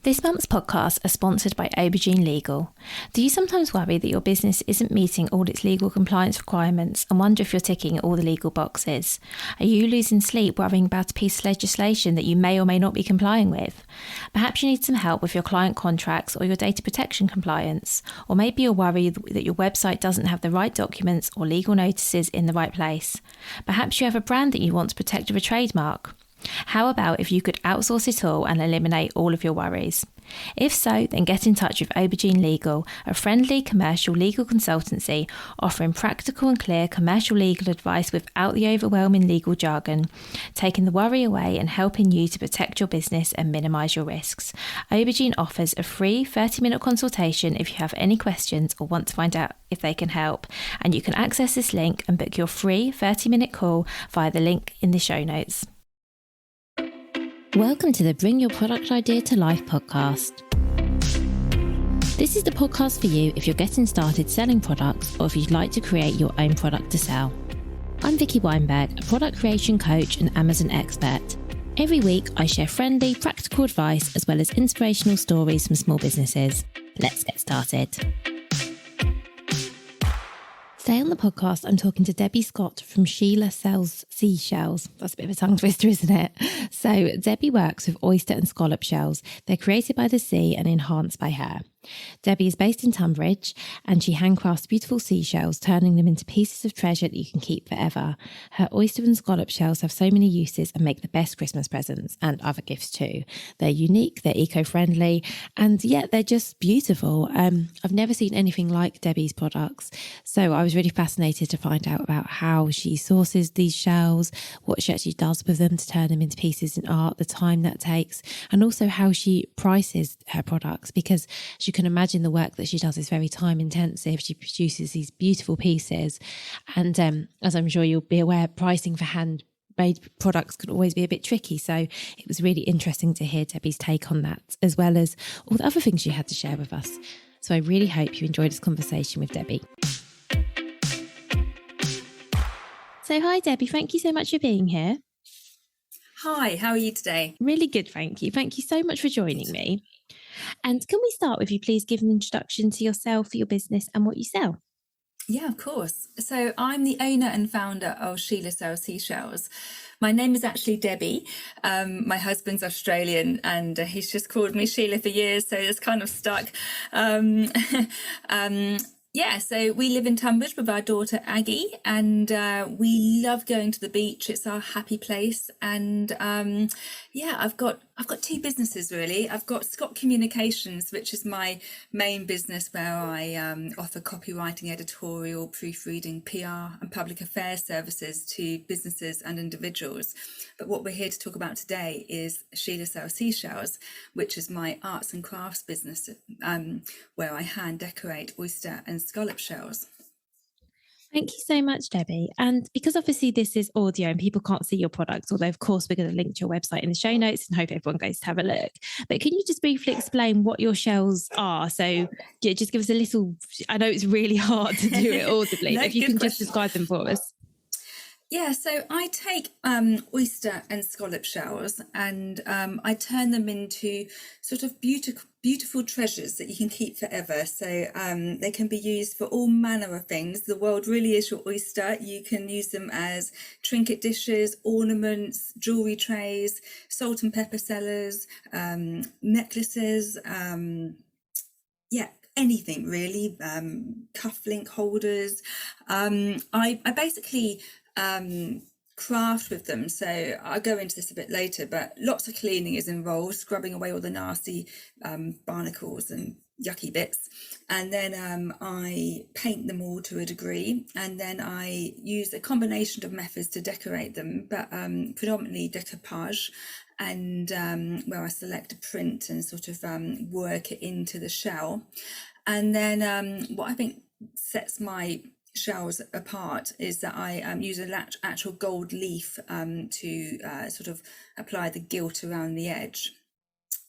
This month's podcasts are sponsored by Aubergine Legal. Do you sometimes worry that your business isn't meeting all its legal compliance requirements and wonder if you're ticking all the legal boxes? Are you losing sleep worrying about a piece of legislation that you may or may not be complying with? Perhaps you need some help with your client contracts or your data protection compliance. Or maybe you're worried that your website doesn't have the right documents or legal notices in the right place. Perhaps you have a brand that you want to protect with a trademark. How about if you could outsource it all and eliminate all of your worries? If so, then get in touch with Aubergine Legal, a friendly commercial legal consultancy offering practical and clear commercial legal advice without the overwhelming legal jargon, taking the worry away and helping you to protect your business and minimise your risks. Aubergine offers a free 30-minute consultation if you have any questions or want to find out if they can help, and you can access this link and book your free 30-minute call via the link in the show notes. Welcome to the Bring Your Product Idea to Life podcast. This is the podcast for you if you're getting started selling products or if you'd like to create your own product to sell. I'm Vicky Weinberg, a product creation coach and Amazon expert. Every week I share friendly, practical advice as well as inspirational stories from small businesses. Let's get started. Today on the podcast, I'm talking to Debbie Scott from Sheila Sells Sea Shells. That's a bit of a tongue twister, isn't it? So Debbie works with oyster and scallop shells. They're created by the sea and enhanced by her. Debbie is based in Tunbridge and she handcrafts beautiful seashells, turning them into pieces of treasure that you can keep forever. Her oyster and scallop shells have so many uses and make the best Christmas presents and other gifts too. They're unique, they're eco-friendly, and yet they're just beautiful. I've never seen anything like Debbie's products, so I was really fascinated to find out about how she sources these shells, what she actually does with them to turn them into pieces in art, the time that takes, and also how she prices her products, because you can imagine the work that she does is very time intensive. She produces these beautiful pieces. And as I'm sure you'll be aware, pricing for handmade products can always be a bit tricky. So it was really interesting to hear Debbie's take on that, as well as all the other things she had to share with us. So I really hope you enjoyed this conversation with Debbie. So hi, Debbie. Thank you so much for being here. Hi, how are you today? Really good, thank you. Thank you so much for joining me. And can we start with you please give an introduction to yourself, your business and what you sell? Yeah, of course. So I'm the owner and founder of Sheila Sells Seashells. My name is actually Debbie. My husband's Australian and he's just called me Sheila for years, so it's kind of stuck. So we live in Tunbridge with our daughter Aggie, and we love going to the beach. It's our happy place. And I've got two businesses really. I've got Scott Communications, which is my main business, where I offer copywriting, editorial, proofreading, PR and public affairs services to businesses and individuals. But what we're here to talk about today is Sheila Sells Seashells, which is my arts and crafts business, where I hand decorate oyster and scallop shells. Thank you so much, Debbie. And because obviously this is audio and people can't see your products, although of course we're going to link to your website in the show notes and hope everyone goes to have a look. But can you just briefly explain what your shells are? So just give us a little, I know it's really hard to do it audibly, but if you can just describe them for us. Yeah, so I take oyster and scallop shells and I turn them into sort of beautiful treasures that you can keep forever. So they can be used for all manner of things. The world really is your oyster. You can use them as trinket dishes, ornaments, jewellery trays, salt and pepper cellars, necklaces, anything really, cufflink holders. I basically craft with them, so I'll go into this a bit later, but lots of cleaning is involved, scrubbing away all the nasty barnacles and yucky bits, and then I paint them all to a degree, and then I use a combination of methods to decorate them, but predominantly decoupage, and where I select a print and sort of work it into the shell. And then what I think sets my shells apart is that I use an actual gold leaf to sort of apply the gilt around the edge.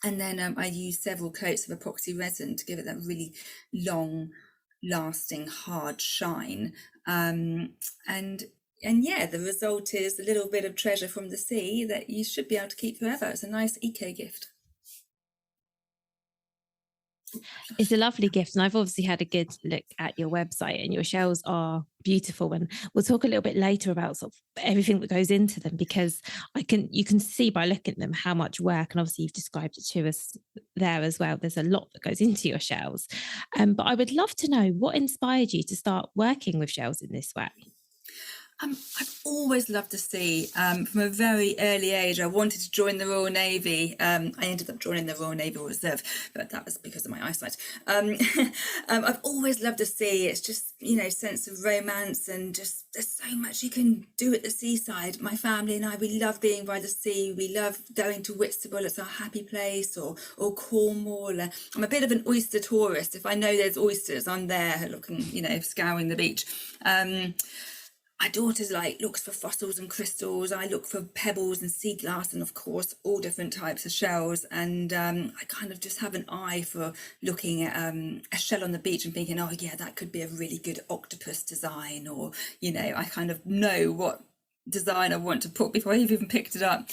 And then I use several coats of epoxy resin to give it that really long lasting hard shine. And the result is a little bit of treasure from the sea that you should be able to keep forever. It's a nice eco gift. It's a lovely gift. And I've obviously had a good look at your website, and your shells are beautiful. And we'll talk a little bit later about sort of everything that goes into them, because you can see by looking at them how much work, and obviously you've described it to us there as well. There's a lot that goes into your shells. But I would love to know what inspired you to start working with shells in this way. I've always loved the sea. From a very early age, I wanted to join the Royal Navy. I ended up joining the Royal Naval Reserve, but that was because of my eyesight. I've always loved the sea. It's just, sense of romance, and just there's so much you can do at the seaside. My family and I, we love being by the sea. We love going to Whitstable, it's our happy place, or Cornwall. I'm a bit of an oyster tourist. If I know there's oysters, I'm there looking, scouring the beach. My daughter's looks for fossils and crystals. I look for pebbles and sea glass, and of course all different types of shells. And I kind of just have an eye for looking at a shell on the beach and thinking, oh yeah, that could be a really good octopus design, or I kind of know what design I want to put before I've even picked it up.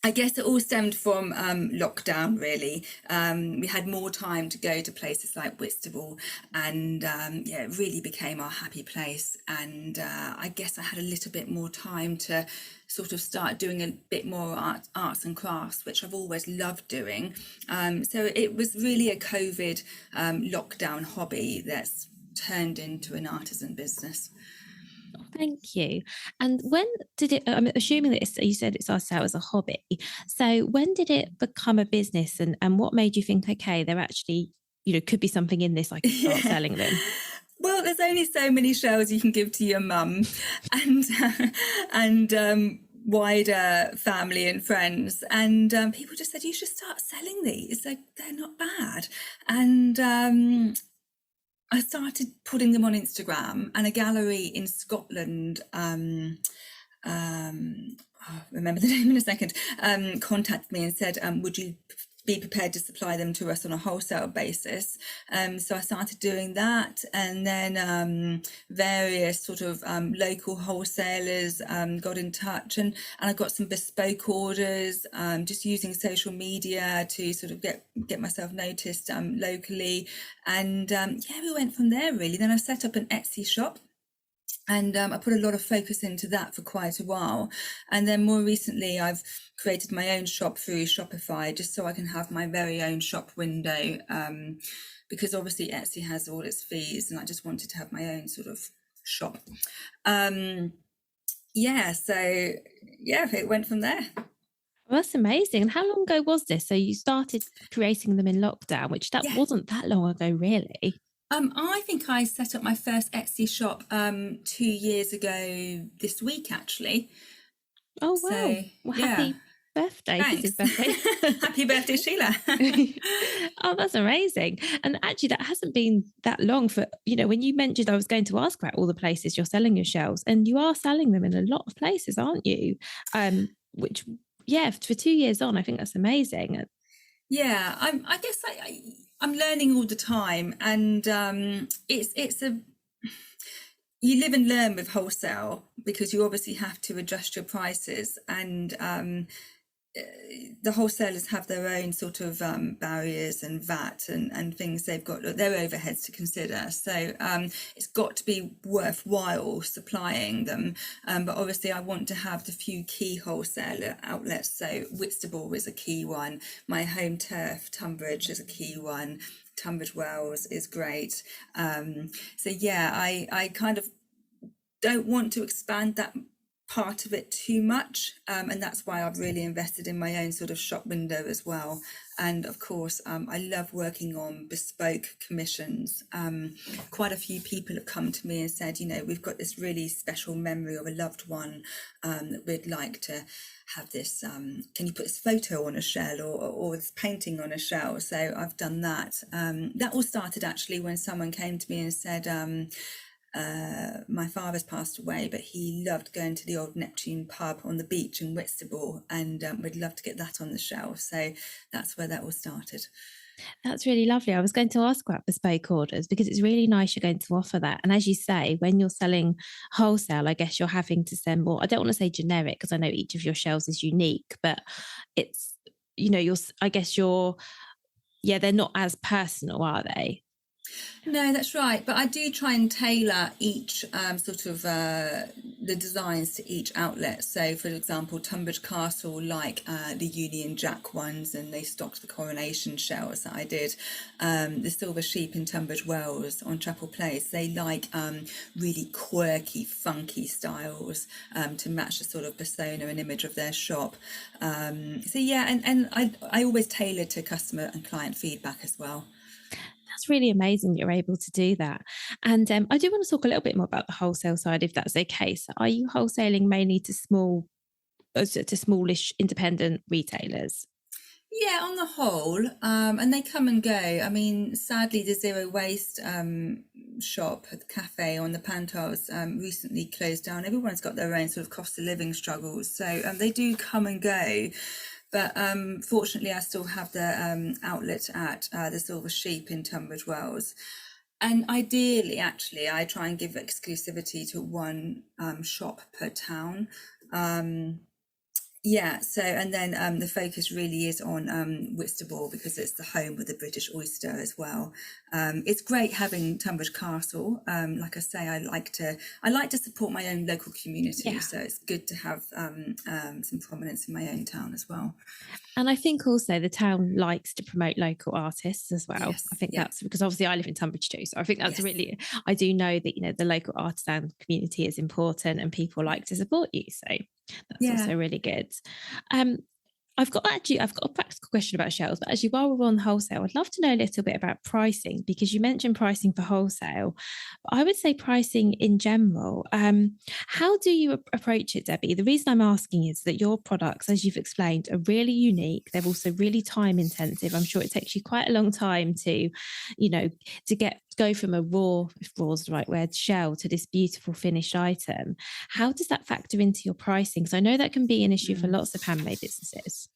I guess it all stemmed from lockdown, really. We had more time to go to places like Whitstable, and it really became our happy place. And I guess I had a little bit more time to sort of start doing a bit more arts and crafts, which I've always loved doing. So it was really a COVID lockdown hobby that's turned into an artisan business. Thank you. And when did it, I'm assuming that you said it started out as a hobby. So when did it become a business, and what made you think, okay, there actually, could be something in this, I can start selling them? Well, there's only so many shells you can give to your mum and wider family and friends. And people just said, you should start selling these. They're not bad. And I started putting them on Instagram, and a gallery in Scotland, I'll remember the name in a second, contacted me and said, would you be prepared to supply them to us on a wholesale basis? So I started doing that, and then various sort of local wholesalers got in touch, and I got some bespoke orders, just using social media to sort of get myself noticed locally. And we went from there, really. Then I set up an Etsy shop, and I put a lot of focus into that for quite a while. And then more recently, I've created my own shop through Shopify, just so I can have my very own shop window, because obviously Etsy has all its fees, and I just wanted to have my own sort of shop. It went from there. Well, that's amazing. And how long ago was this? So you started creating them in lockdown, which wasn't that long ago, really. I think I set up my first Etsy shop 2 years ago this week, actually. Oh, wow. So, well, happy birthday. Thanks. Birthday. Happy birthday, Sheila. Oh, that's amazing. And actually, that hasn't been that long for, when you mentioned, I was going to ask about all the places you're selling your shells, and you are selling them in a lot of places, aren't you? Which, for 2 years on, I think that's amazing. Yeah, I guess I'm learning all the time, and you live and learn with wholesale, because you obviously have to adjust your prices, and the wholesalers have their own sort of barriers and VAT and things. They've got their overheads to consider, so it's got to be worthwhile supplying them, but obviously I want to have the few key wholesaler outlets. So Whitstable is a key one, my home turf Tunbridge is a key one, Tunbridge Wells is great. I kind of don't want to expand that part of it too much, and that's why I've really invested in my own sort of shop window as well. And of course, I love working on bespoke commissions. Quite a few people have come to me and said, we've got this really special memory of a loved one that we'd like to have this, can you put this photo on a shell, or this painting on a shell? So I've done that. That all started actually when someone came to me and said, my father's passed away, but he loved going to the old Neptune pub on the beach in Whitstable, and we'd love to get that on the shelf. So that's where that all started. That's really lovely. I was going to ask about bespoke orders, because it's really nice you're going to offer that. And as you say, when you're selling wholesale, I guess you're having to send more, I don't want to say generic, because I know each of your shells is unique, but it's, yeah, they're not as personal, are they? No, that's right. But I do try and tailor each the designs to each outlet. So, for example, Tunbridge Castle like the Union Jack ones, and they stocked the coronation shells that I did. The Silver Sheep in Tunbridge Wells on Chapel Place, they like really quirky, funky styles to match the sort of persona and image of their shop. So yeah, and I always tailor to customer and client feedback as well. That's really amazing you're able to do that. And I do want to talk a little bit more about the wholesale side, if that's okay. So are you wholesaling mainly to smallish independent retailers? Yeah, on the whole, and they come and go. I mean, sadly, the zero waste shop at the cafe on the Pantiles recently closed down. Everyone's got their own sort of cost of living struggles, so they do come and go. But fortunately, I still have the outlet at the Silver Sheep in Tunbridge Wells. And ideally, actually, I try and give exclusivity to one shop per town. Yeah, so and then the focus really is on Whitstable because it's the home of the British oyster as well. It's great having Tunbridge Castle. Like I say, I like to support my own local community, Yeah. so it's good to have some prominence in my own town as well. And I think also the town likes to promote local artists as well. Yes, I think yeah. that's because obviously I live in Tunbridge too. So I think that's Yes. really, I do know that, you know, the local artisan community is important and people like to support you. So that's Yeah. also really good. Um, I've got a practical question about shells, but actually while we're on wholesale, I'd love to know a little bit about pricing because you mentioned pricing for wholesale. But I would say pricing in general. How do you approach it, Debbie? The reason I'm asking is that your products, as you've explained, are really unique. They're also really time intensive. I'm sure it takes you quite a long time to, you know, go from a raw, if raw is the right word, shell to this beautiful finished item. How does that factor into your pricing? Because I know that can be an issue for lots of handmade businesses.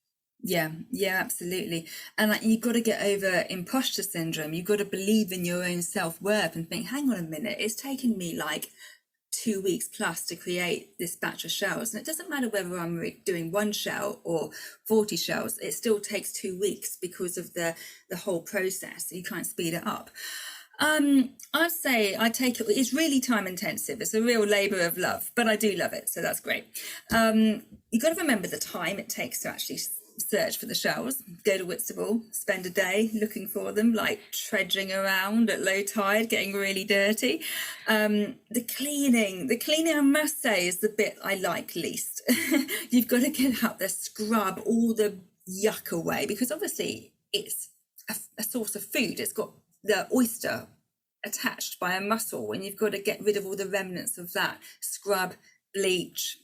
Yeah, absolutely. And like you've got to get over imposter syndrome. You've got to believe in your own self-worth and think, hang on a minute, it's taken me like 2 weeks plus to create this batch of shells. And it doesn't matter whether I'm doing one shell or 40 shells, it still takes 2 weeks because of the whole process. You can't speed it up. I'd say it's really time intensive. It's a real labor of love, but I do love it. So that's great. You've got to remember the time it takes to actually search for the shells, go to Whitstable, spend a day looking for them, like trudging around at low tide, getting really dirty. The cleaning, I must say, is the bit I like least. You've got to get out there, scrub all the yuck away, because obviously it's a source of food. It's got the oyster attached by a muscle, and you've got to get rid of all the remnants of that. Scrub, bleach,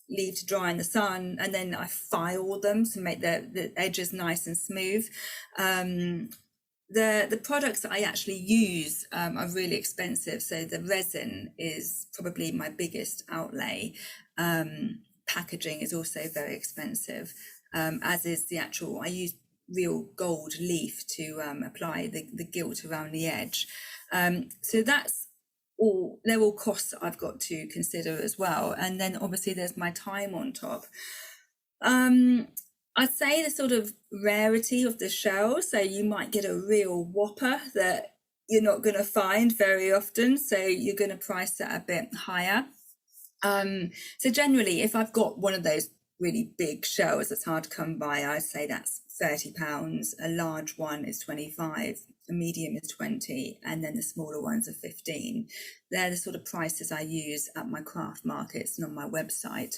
leave to dry in the sun, and then I file them to make the edges nice and smooth. The products that I actually use are really expensive, so the resin is probably my biggest outlay. Packaging is also very expensive, as is the actual, I use real gold leaf to apply the gilt around the edge. So they're all costs that I've got to consider as well. And then obviously there's my time on top. I'd say the sort of rarity of the shell. So you might get a real whopper that you're not going to find very often. So you're going to price that a bit higher. So generally, if I've got one of those really big shells that's hard to come by, I'd say that's £30. A large one is 25, a medium is 20, and then the smaller ones are 15. They're the sort of prices I use at my craft markets and on my website.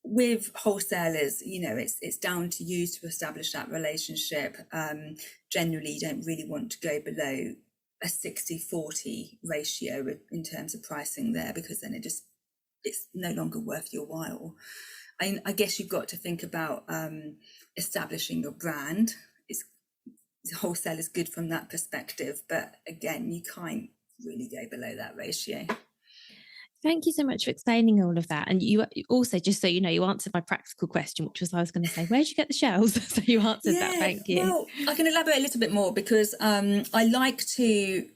With wholesalers, you know, it's down to you to establish that relationship. Generally, you don't really want to go below a 60-40 ratio in terms of pricing there, because then it's no longer worth your while. I guess you've got to think about establishing your brand. Wholesale is good from that perspective, but again, you can't really go below that ratio. Thank you so much for explaining all of that. And you also, just so you know, you answered my practical question, which was I was going to say, where did you get the shells? So you answered that. Thank you. Well, I can elaborate a little bit more because I like to.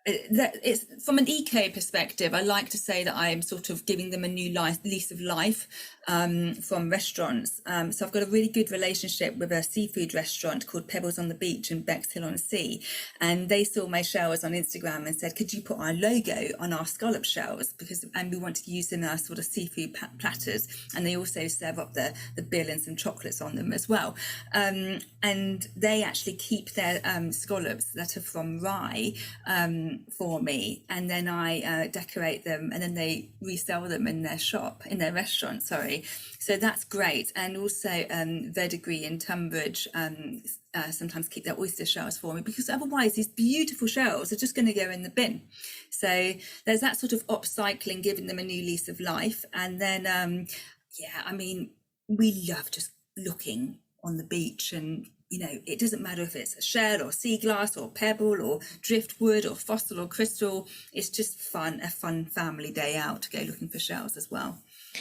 It's from an eco perspective. I like to say that I am sort of giving them a new lease of life. from restaurants. So I've got a really good relationship with a seafood restaurant called Pebbles on the Beach in Bexhill-on-Sea, and they saw my shells on Instagram and said, could you put our logo on our scallop shells, and we wanted to use them as sort of seafood platters, and they also serve up the bill and some chocolates on them as well. And they actually keep their scallops that are from Rye for me, and then I decorate them, and then they resell them in their restaurant, sorry. So that's great. And also Verdigris in Tunbridge sometimes keep their oyster shells for me, because otherwise these beautiful shells are just going to go in the bin. So there's that sort of upcycling, giving them a new lease of life. And then we love just looking on the beach, and it doesn't matter if it's a shell or sea glass or pebble or driftwood or fossil or crystal. It's just a fun family day out to go looking for shells as well.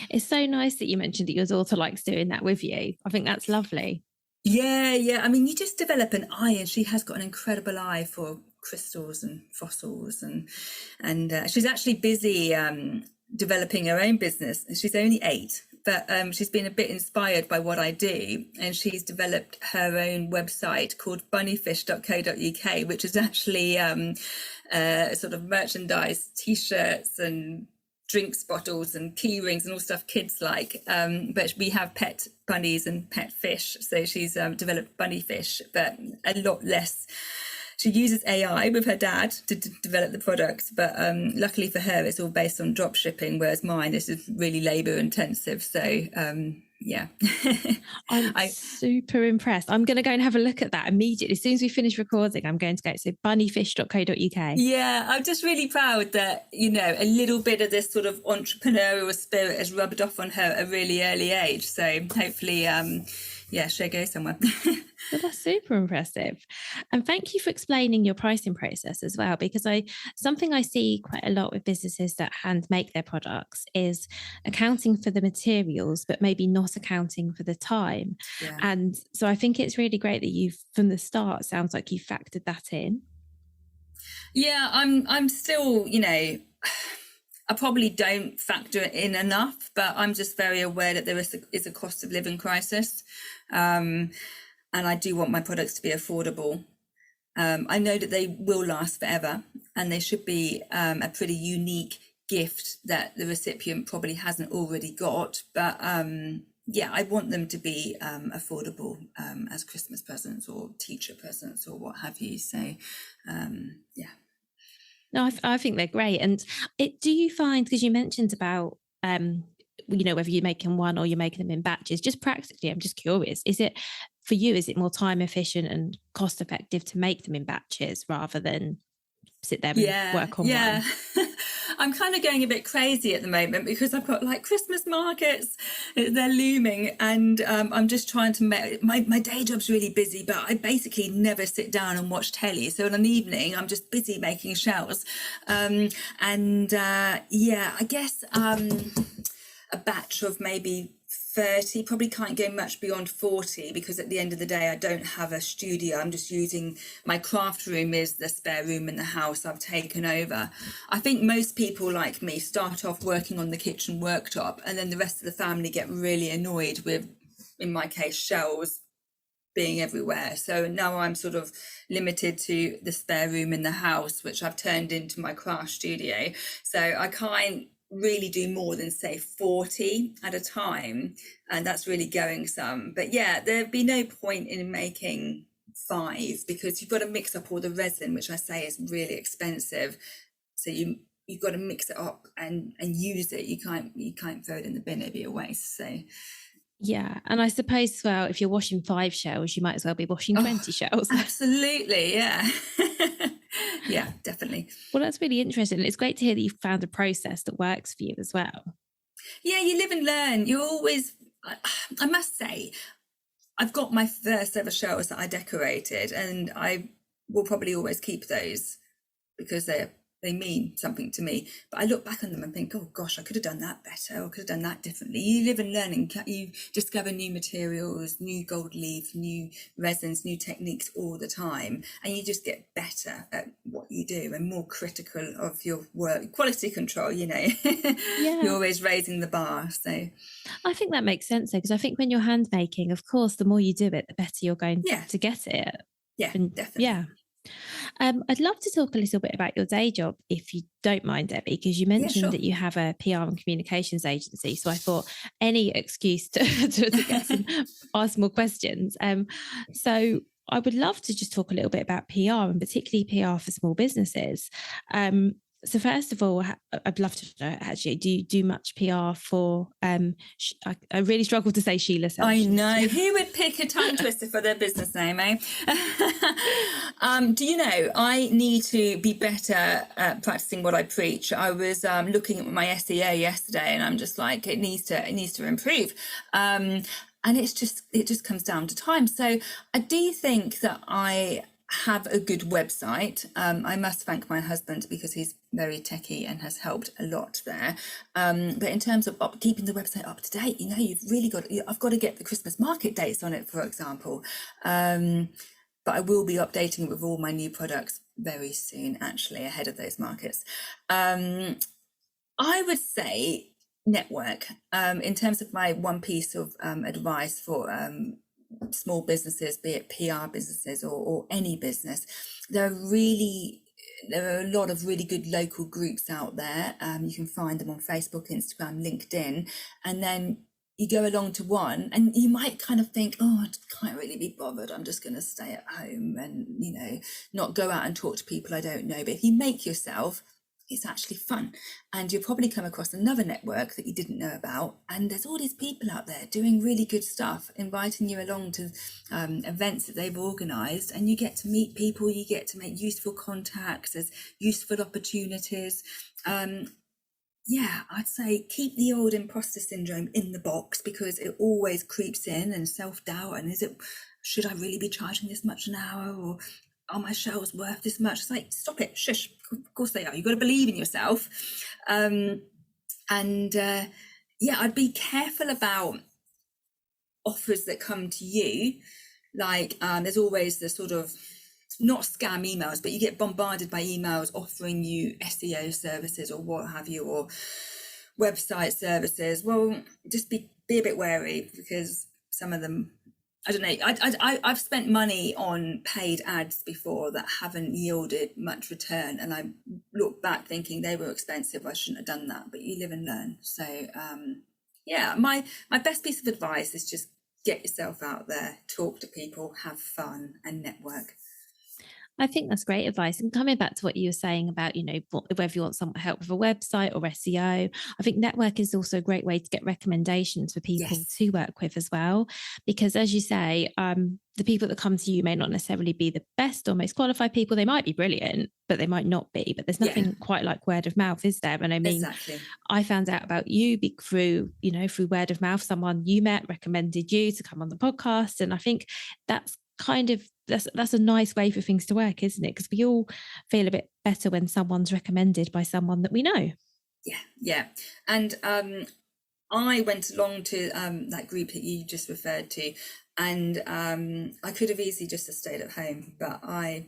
It's so nice that you mentioned that your daughter likes doing that with you. I think that's lovely. Yeah. I mean, you just develop an eye, and she has got an incredible eye for crystals and fossils, and she's actually busy developing her own business. She's only 8, but she's been a bit inspired by what I do, and she's developed her own website called bunnyfish.co.uk, which is actually sort of merchandise, t-shirts and drinks bottles and key rings and all stuff kids like, but we have pet bunnies and pet fish, so she's developed bunny fish, but a lot less. She uses AI with her dad to develop the products, but luckily for her, it's all based on drop shipping, whereas mine is really labour intensive. So yeah. I'm super impressed. I'm going to go and have a look at that immediately. As soon as we finish recording, I'm going to go to bunnyfish.co.uk. Yeah, I'm just really proud that, a little bit of this sort of entrepreneurial spirit has rubbed off on her at a really early age. So hopefully, she'll go somewhere. Well, that's super impressive. And thank you for explaining your pricing process as well, because something I see quite a lot with businesses that hand make their products is accounting for the materials, but maybe not accounting for the time. Yeah. And so I think it's really great that from the start, sounds like you factored that in. Yeah, I'm still, I probably don't factor it in enough, but I'm just very aware that there is a cost of living crisis. And I do want my products to be affordable. I know that they will last forever, and they should be a pretty unique gift that the recipient probably hasn't already got. But I want them to be affordable as Christmas presents or teacher presents or what have you. So, yeah. No, I think they're great. And do you find, because you mentioned about, whether you're making one or you're making them in batches, just practically, I'm just curious, is it more time efficient and cost effective to make them in batches rather than sit there and work on one? I'm kind of going a bit crazy at the moment because I've got like Christmas markets, they're looming, and I'm just trying to make my day job's really busy, but I basically never sit down and watch telly. So in an evening, I'm just busy making shells. I guess a batch of maybe 30, probably can't go much beyond 40, because at the end of the day, I don't have a studio. I'm just using my craft room is the spare room in the house I've taken over. I think most people like me start off working on the kitchen worktop, and then the rest of the family get really annoyed with, in my case, shells being everywhere. So now I'm sort of limited to the spare room in the house, which I've turned into my craft studio. So I can't really do more than say 40 at a time, and that's really going some. But yeah, there'd be no point in making 5, because you've got to mix up all the resin, which I say is really expensive. So you've got to mix it up and use it. You can't throw it in the bin, it'd be a waste. So yeah, and I suppose as well, if you're washing 5 shells, you might as well be washing 20 shells. Absolutely, yeah. Yeah, definitely. Well, that's really interesting. It's great to hear that you've found a process that works for you as well. Yeah, you live and learn. You always, I must say, I've got my first ever shells that I decorated, and I will probably always keep those because they're they mean something to me. But I look back on them and think, oh gosh, I could have done that better, or could have done that differently. You live and learn, you discover new materials, new gold leaf, new resins, new techniques all the time, and you just get better at what you do and more critical of your work. Quality control, Yeah. you're always raising the bar. So I think that makes sense, because I think when you're hand making, of course, the more you do it, the better you're going yeah, to get it. yeah, And definitely. yeah. I'd love to talk a little bit about your day job, if you don't mind, Debbie, because you Yeah, mentioned sure. that you have a PR and communications agency. So I thought any excuse to get ask more questions. So I would love to just talk a little bit about PR, and particularly PR for small businesses. So first of all, I'd love to know, actually, do you do much PR for, I really struggle to say Sheila Sells. I know. Who would pick a tongue twister for their business name, eh? Do you know, I need to be better at practicing what I preach. I was looking at my SEO yesterday, and I'm just like, it needs to improve. And it just comes down to time. So I do think that I have a good website. I must thank my husband, because he's very techie and has helped a lot there. But in terms of keeping the website up to date, I've got to get the Christmas market dates on it, for example. But I will be updating it with all my new products very soon, actually, ahead of those markets. I would say network. In terms of my one piece of advice for small businesses, be it PR businesses or any business, there are a lot of really good local groups out there. You can find them on Facebook, Instagram, LinkedIn, and then you go along to one and you might kind of think, oh, I can't really be bothered, I'm just going to stay at home and not go out and talk to people I don't know. But if you make yourself, it's actually fun, and you'll probably come across another network that you didn't know about, and there's all these people out there doing really good stuff, inviting you along to events that they've organised, and you get to meet people, you get to make useful contacts, there's useful opportunities. I'd say keep the old imposter syndrome in the box, because it always creeps in, and self-doubt, and should I really be charging this much an hour, or are my shells worth this much? It's like, stop it, shush, of course they are. You've got to believe in yourself. I'd be careful about offers that come to you. Like there's always the sort of, not scam emails, but you get bombarded by emails offering you SEO services or what have you, or website services. Well, just be a bit wary, because some of them, I don't know, I've spent money on paid ads before that haven't yielded much return, and I look back thinking they were expensive, I shouldn't have done that. But you live and learn. So my best piece of advice is just get yourself out there, talk to people, have fun, and network. I think that's great advice. And coming back to what you were saying about, whether you want some help with a website or SEO, I think network is also a great way to get recommendations for people to work with as well. Because as you say, the people that come to you may not necessarily be the best or most qualified people. They might be brilliant, but they might not be. But there's nothing quite like word of mouth, is there? And I mean, exactly. I found out about you through word of mouth. Someone you met recommended you to come on the podcast. And I think that's that's a nice way for things to work, isn't it? Because we all feel a bit better when someone's recommended by someone that we know. Yeah. And I went along to that group that you just referred to, and I could have easily just stayed at home, but I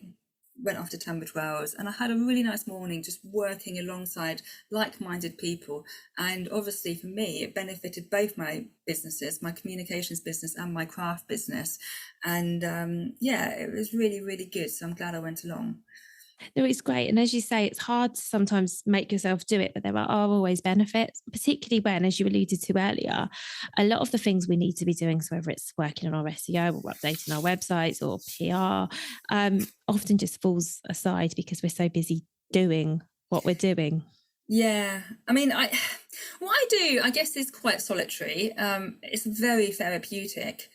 went off to Tunbridge Wells, and I had a really nice morning just working alongside like-minded people. And obviously for me, it benefited both my businesses, my communications business and my craft business. And it was really, really good. So I'm glad I went along. No, it's great. And as you say, it's hard to sometimes make yourself do it, but there are always benefits, particularly when, as you alluded to earlier, a lot of the things we need to be doing, so whether it's working on our SEO or updating our websites or PR, often just falls aside because we're so busy doing what we're doing. Yeah. I mean, what I do, I guess, is quite solitary. It's very therapeutic.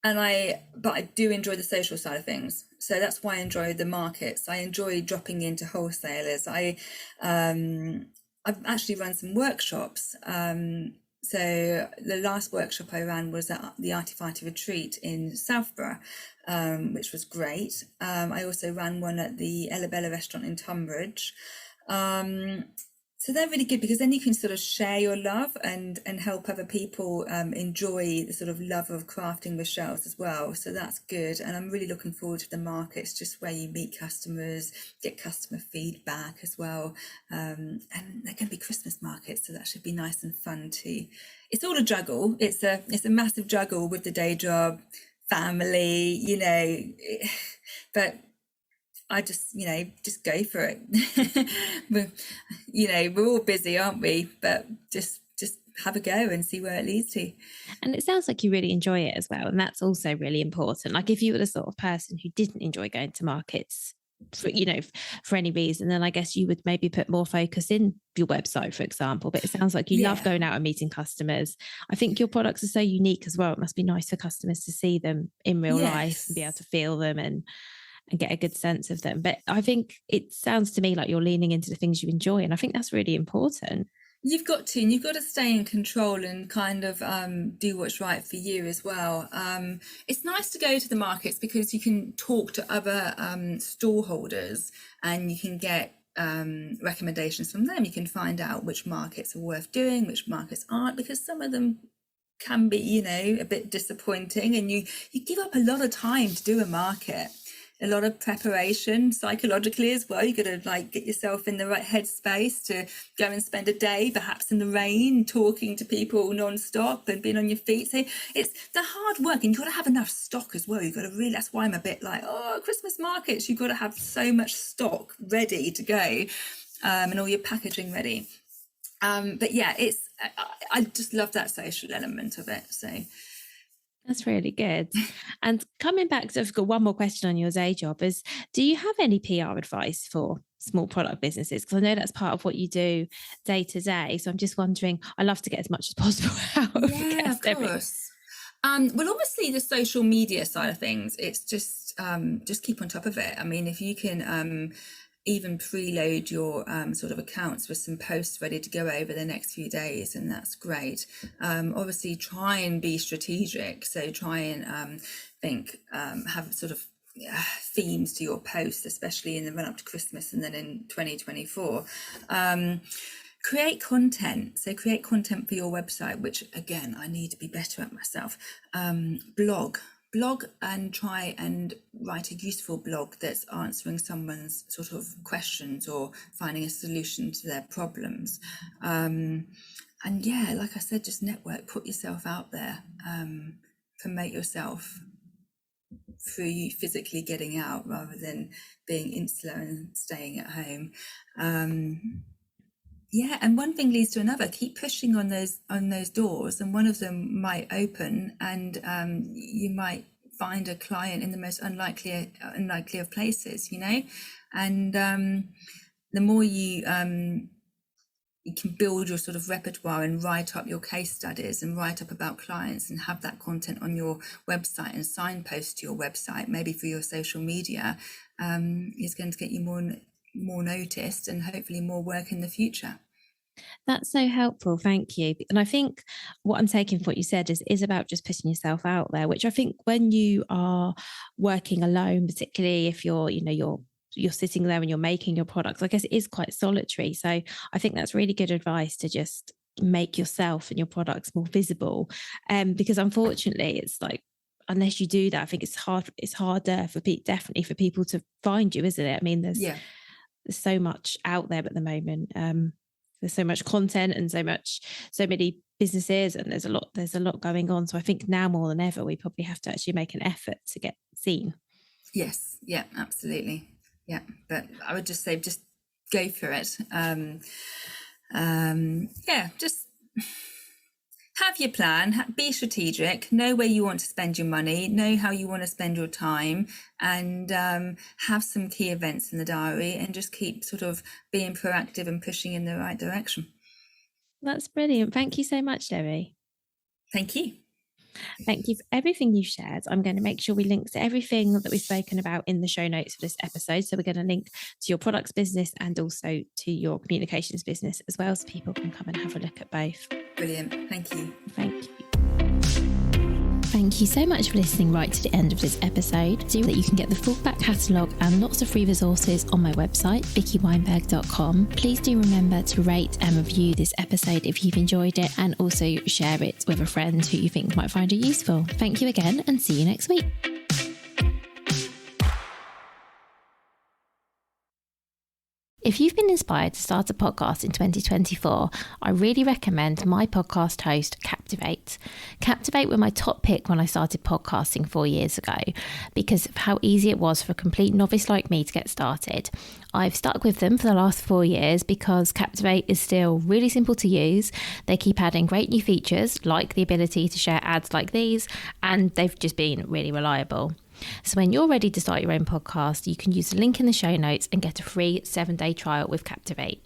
But I do enjoy the social side of things. So that's why I enjoy the markets. I enjoy dropping into wholesalers. I've actually run some workshops. So the last workshop I ran was at the Artifighter Retreat in Southborough, which was great. I also ran one at the Ella Bella restaurant in Tunbridge. So they're really good because then you can sort of share your love and help other people enjoy the sort of love of crafting with shells as well. So that's good. And I'm really looking forward to the markets, just where you meet customers, get customer feedback as well. And they're going to be Christmas markets, so that should be nice and fun too. It's all a juggle. It's a massive juggle with the day job, family, you know, but I just, you know, just go for it. We're all busy, aren't we? But just have a go and see where it leads to. And it sounds like you really enjoy it as well. And that's also really important. Like if you were the sort of person who didn't enjoy going to markets for any reason, then I guess you would maybe put more focus in your website, for example. But it sounds like you love going out and meeting customers. I think your products are so unique as well. It must be nice for customers to see them in real life and be able to feel them and get a good sense of them. But I think it sounds to me like you're leaning into the things you enjoy. And I think that's really important. You've got to, and you've got to stay in control and kind of do what's right for you as well. It's nice to go to the markets because you can talk to other stall holders and you can get recommendations from them. You can find out which markets are worth doing, which markets aren't, because some of them can be, you know, a bit disappointing, and you give up a lot of time to do a market. A lot of preparation psychologically as well. You've got to like get yourself in the right headspace to go and spend a day, perhaps in the rain, talking to people non-stop and being on your feet. So it's the hard work, and you've got to have enough stock as well. You've got to really, that's why I'm a bit like, Christmas markets, you've got to have so much stock ready to go, and all your packaging ready. But yeah, I just love that social element of it. So that's really good. And coming back, so I've got one more question on your day job is, do you have any PR advice for small product businesses? Because I know that's part of what you do day to day. So I'm just wondering, I love to get as much as possible out of of course. Well, obviously the social media side of things, it's just keep on top of it. I mean, if you can even preload your sort of accounts with some posts ready to go over the next few days, and that's great. Obviously try and be strategic, so try and have sort of themes to your posts, especially in the run up to Christmas and then in 2024. Create content. So create content for your website, which again, I need to be better at myself. Blog and try and write a useful blog that's answering someone's sort of questions or finding a solution to their problems. And yeah, like I said, just network, put yourself out there, promote yourself through you physically getting out rather than being insular and staying at home. Yeah, and one thing leads to another. Keep pushing on those doors, and one of them might open, and you might find a client in the most unlikely of places, you know. And the more you can build your sort of repertoire and write up your case studies and write up about clients and have that content on your website and signpost to your website, maybe through your social media, is going to get you more noticed and hopefully more work in the future. That's so helpful. Thank you. And I think what I'm taking from what you said is about just putting yourself out there, which I think when you are working alone, particularly if you're sitting there and you're making your products, I guess it is quite solitary. So I think that's really good advice to just make yourself and your products more visible. Because unfortunately, it's like, unless you do that, I think it's harder definitely for people to find you, isn't it? I mean, there's so much out there at the moment. There's so much content and so many businesses, and there's a lot going on. So I think now more than ever, we probably have to actually make an effort to get seen. Yes, yeah, absolutely. Yeah, but I would just say, just go for it. Just have your plan, be strategic, know where you want to spend your money, know how you want to spend your time, and have some key events in the diary, and just keep sort of being proactive and pushing in the right direction. That's brilliant. Thank you so much, Debbie. Thank you. Thank you for everything you shared. I'm going to make sure we link to everything that we've spoken about in the show notes for this episode. So we're going to link to your products business and also to your communications business as well, so people can come and have a look at both. Brilliant. Thank you. Thank you. Thank you so much for listening right to the end of this episode. So that you can get the full back catalogue and lots of free resources on my website, vickyweinberg.com. Please do remember to rate and review this episode if you've enjoyed it, and also share it with a friend who you think might find it useful. Thank you again, and see you next week. If you've been inspired to start a podcast in 2024, I really recommend my podcast host, Captivate. Captivate were my top pick when I started podcasting 4 years ago because of how easy it was for a complete novice like me to get started. I've stuck with them for the last 4 years because Captivate is still really simple to use. They keep adding great new features like the ability to share ads like these, and they've just been really reliable. So when you're ready to start your own podcast, you can use the link in the show notes and get a free 7-day trial with Captivate.